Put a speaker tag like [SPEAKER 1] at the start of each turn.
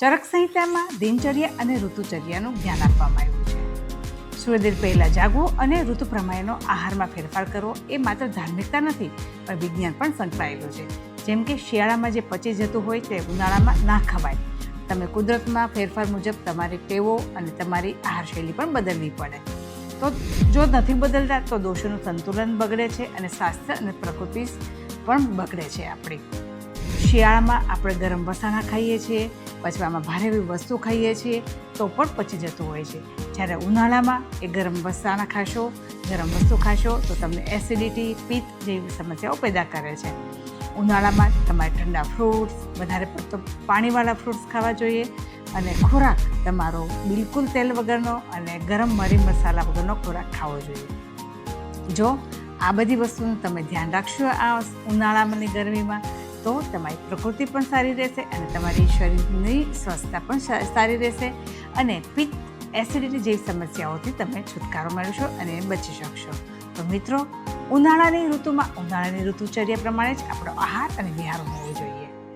[SPEAKER 1] ચરક સંહિતામાં દિનચર્યા અને ઋતુચર્યાનું ધ્યાન આપવામાં આવ્યું છે. સૂર્યોદય પહેલાં જાગવું અને ઋતુ પ્રમાણેનો આહારમાં ફેરફાર કરવો એ માત્ર ધાર્મિકતા નથી, પણ વિજ્ઞાન પણ સંકળાયેલું છે. જેમ કે શિયાળામાં જે પચી જતું હોય તે ઉનાળામાં ના ખવાય. તમે કુદરતમાં ફેરફાર મુજબ તમારી ટેવો અને તમારી આહારશૈલી પણ બદલવી પડે. તો જો નથી બદલતા તો દોષોનું સંતુલન બગડે છે અને સ્વાસ્થ્ય અને પ્રકૃતિ પણ બગડે છે. આપણી શિયાળામાં આપણે ગરમ વસાણા ખાઈએ છીએ, પચવામાં ભારે એવી વસ્તુ ખાઈએ છીએ તો પણ પચી જતું હોય છે. જ્યારે ઉનાળામાં એ ગરમ વસાણા ખાશો, ગરમ વસ્તુ ખાશો તો તમને એસિડિટી, પિત્ત જેવી સમસ્યાઓ પેદા કરે છે. ઉનાળામાં તમારે ઠંડા ફ્રૂટ્સ, વધારે પડતો પાણીવાળા ફ્રૂટ્સ ખાવા જોઈએ અને ખોરાક તમારો બિલકુલ તેલ વગરનો અને ગરમ મરી મસાલા વગરનો ખોરાક ખાવો જોઈએ. જો આ બધી વસ્તુનું તમે ધ્યાન રાખશો આ ઉનાળામાંની ગરમીમાં તો તમારી પ્રકૃતિ પણ સારી રહેશે અને તમારી શરીરની સ્વસ્થતા પણ સારી રહેશે અને પિત્ત, એસિડિટી જેવી સમસ્યાઓથી તમે છુટકારો મેળવશો અને બચી શકશો. તો મિત્રો, ઉનાળાની ઋતુમાં ઉનાળાની ઋતુચર્યા પ્રમાણે જ આપણો આહાર અને વિહાર હોવો જોઈએ.